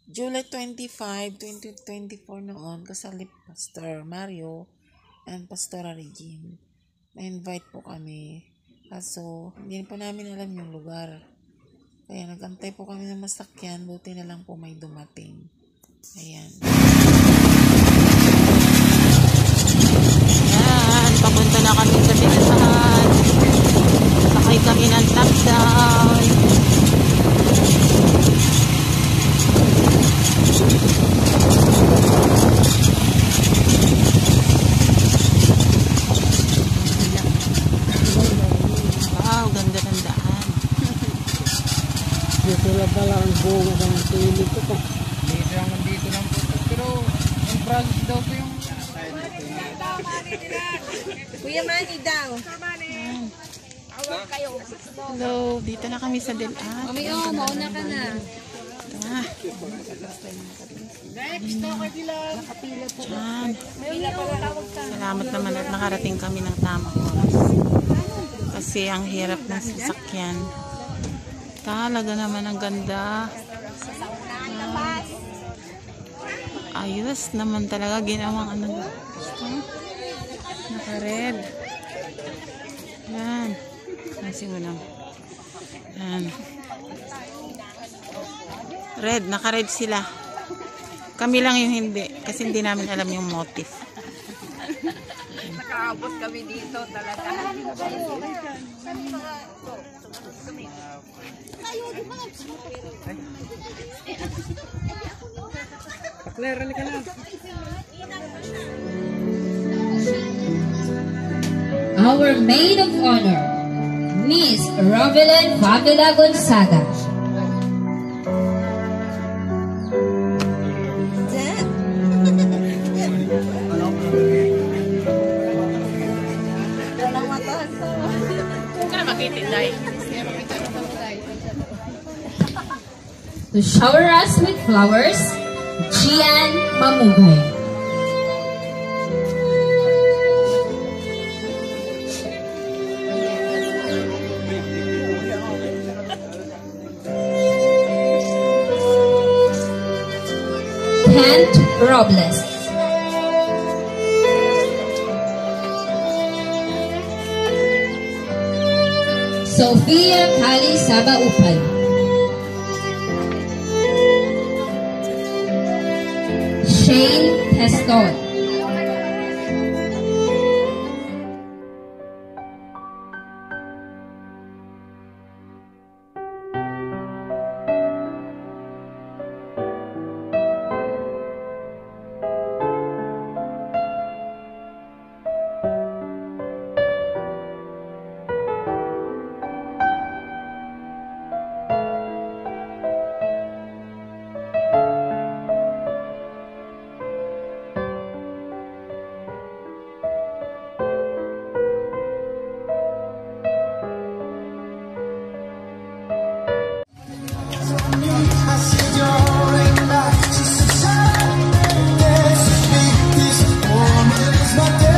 July 25, 2024 noon, kasali Pastor Mario and Pastora Regine. Na-invite po kami. Kaso, hindi po namin alam yung lugar. Kaya nagantay po kami ng masakyan. Buti na lang po may dumating. Ayan. Ayan, papunta na kami sa Tinasan. Sakay kami ng top-down. Wow, ganda ng daan. Dito lang pala ang bunga ng tinig ko po. Dito lang po. Pero, ang process daw po yung... Kuya Manny daw. Hello, dito na kami sa Dilan. Mami, mauna ka na. Salamat naman at nakarating kami ng tamang oras. Kasi ang hirap ng sasakyan. Talaga naman ang ganda. Ayos naman talaga ginawang ano. Naka-red. Yan. Siguro. Yan. Red, naka-red sila. Kami lang yung hindi. Kasi hindi namin alam yung motif. Nakaabot kami dito talaga. Claire, halika na. Our maid of honor, Miss Rovelyn Favela Gonzaga. To shower us with flowers, Gian Mamugay. Kent Robles. Sofia Kali Sabaupan. Shane Teston.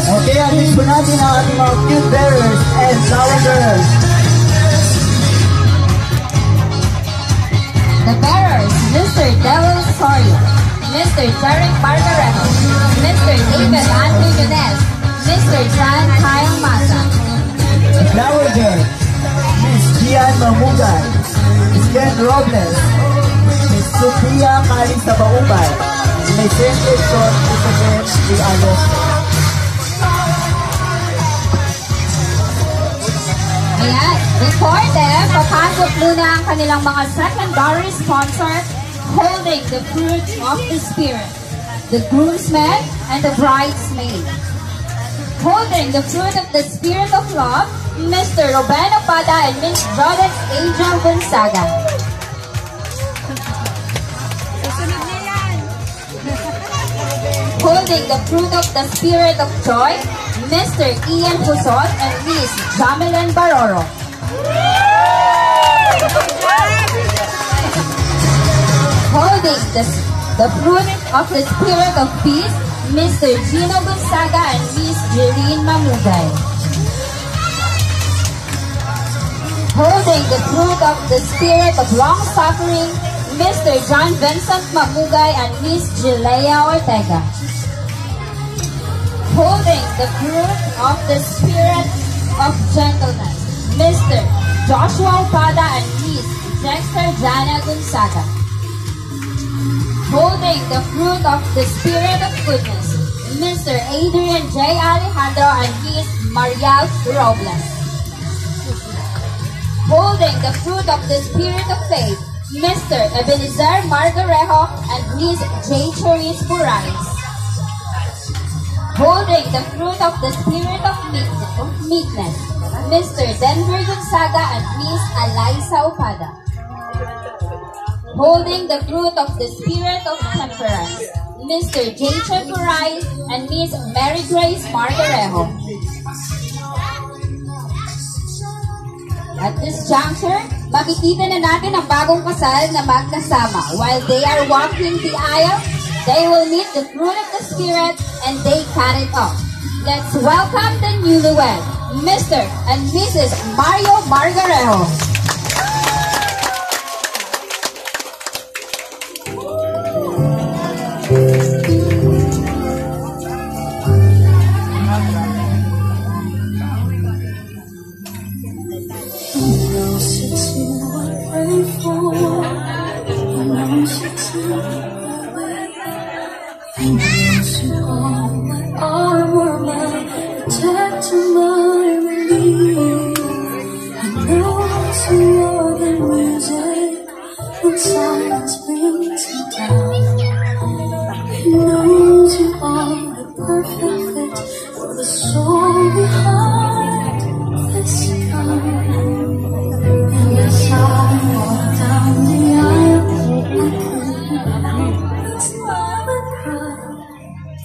Okay, alis po natin ang ating mga cute bearers and flower girls. The bearers, Mr. Del Soria, Mr. Derek Barbareno, Mr. David Andrew Nunes, Mr. John Kyle Masa. The flower girl, Miss Gian Mamugay, Miss Ken Robles, Miss Sofia Kali Sabaupan, Miss Henderson Isabel D. Alonso. Ayan, before them, papasok muna ang kanilang mga secondary sponsor holding the fruit of the Spirit, the groomsmen and the bridesmaid. Holding the fruit of the Spirit of love, Mr. Ruben Opada and Miss Jodex Angel Gonzaga. Holding the fruit of the Spirit of joy, Mr. Ian Husot and Miss Jamelin Baroro. Holding the fruit of the Spirit of peace, Mr. Gino Gonzaga and Miss Jeline Mamugay. Holding the fruit of the Spirit of long-suffering, Mr. John Vincent Mamugay and Miss Gilea Ortega. Holding the fruit of the Spirit of Gentleness, Mr. Joshua Pada and Miss Dexter Jana Gonzaga. Holding the fruit of the Spirit of Goodness, Mr. Adrian J. Alejandro and Miss Mariel Robles. Holding the fruit of the Spirit of Faith, Mr. Ebenezer Margarejo and Miss J. Cherise Burais. Holding the fruit of the Spirit of Meekness, Mr. Denver Gonzaga and Miss Eliza Opada. Holding the fruit of the Spirit of Temperance, Mr. Jason Burais and Miss Mary Grace Margarejo. At this juncture, makikita na natin ang bagong kasal na magkasama. While they are walking the aisle, they will meet the fruit of the Spirit and they cut it off. Let's welcome the newlywed, Mr. and Mrs. Mario Margarejo. Silence brings me down. He knows you are the perfect fit for the soul behind this gun. And as I walk down the aisle, I couldn't help but smile and cry,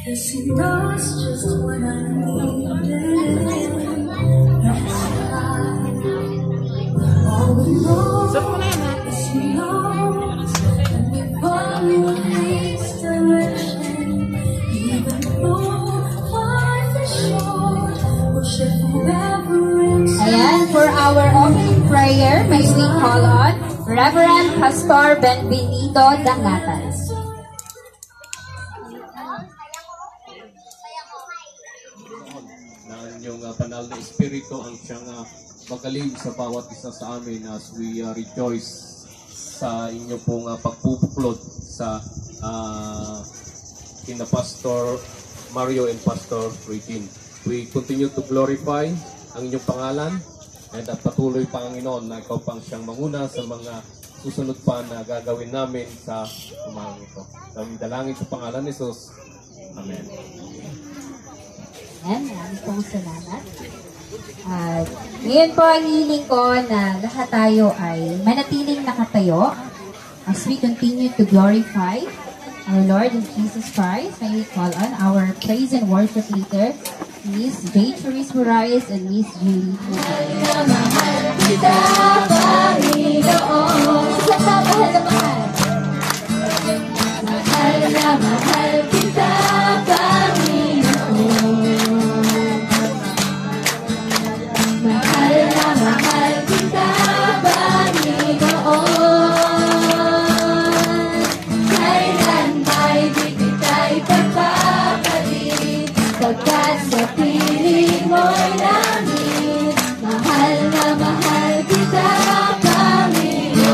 'cause he knows just what I needed. This life, all we know is he knows, and we've always direction. Even though life is short, we'll share forever inside. Ayan, for our opening prayer, may we call on Reverend Pastor Benvenito Dangatas. Na inyong banal na espiritu ang siyang magaling sa bawat isa sa amin as we rejoice sa inyo pong pagpupuklod sa kina Pastor Mario and Pastor Regine. We continue to glorify ang inyong pangalan and at patuloy Panginoon na ikaw pang siyang manguna sa mga susunod pa na gagawin namin sa umagang ito. Kami dalangin sa pangalan ni Jesus. Amen. Ayan, maraming pong salamat. At ngayon po ang hiling ko na lahat tayo ay manatiling nakatayo as we continue to glorify our Lord and Jesus Christ. May we call on our praise and worship leader, Miss J. Cherise Burais and Miss Julie Burais. Mahal kita, Panginoon. Sa mahal na mahal. Mahal na mahal kita, Panginoon. Mahal na mahal kita, Panginoon. Kailan ba'y di kita'y pagpapalit, pagkat sa piling mo'y langit. Mahal na mahal kita, Panginoon.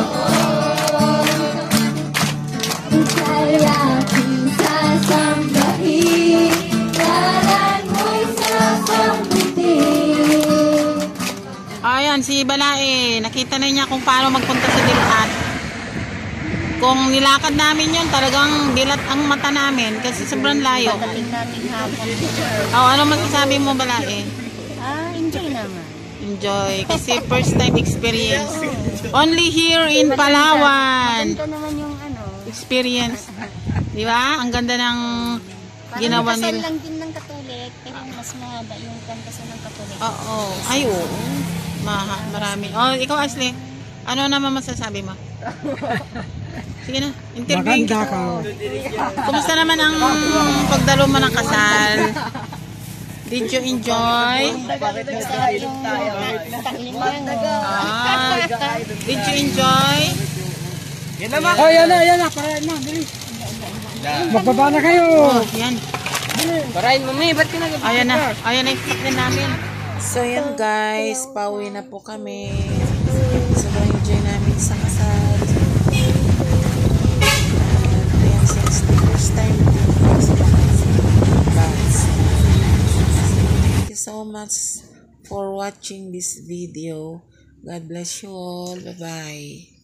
Ika'y aking sasambahin, ngalan mo'y sasambitin. Ayan, si Balae. Nakita na niya kung paano magpunta sa Dilat. Kung nilakad namin yun, talagang dilat ang mata namin kasi sobrang layo. Pagdating natin hapon. Oh, ano masasabi mo, Balae? Enjoy naman. Enjoy. Kasi first time experience. Only here in Palawan. Ito naman yung Experience. Di ba? Ang ganda ng ginawa kasal nila. lang din ng Katolik, pero mas mahaba yung kasal ng Katolik. Oo. Ay, oo. Marami. Oh, ikaw, Ashley. Ano naman masasabi mo? Sige na. Interview. Maganda ka. Kumusta naman ang pagdalo mo ng kasal? Did you enjoy? Did you enjoy? Yan na, oh, yan na. Parahin mo, dali. Magbaba na kayo. Oh, yan. Parahin mo, may. Ba't ka Ayan na yung sakyan namin. So yan guys, pauwi na po kami. Sobrang enjoy namin sa kasal. Ayan, since the first time thank you so much for watching this video. God bless you all. Bye-bye.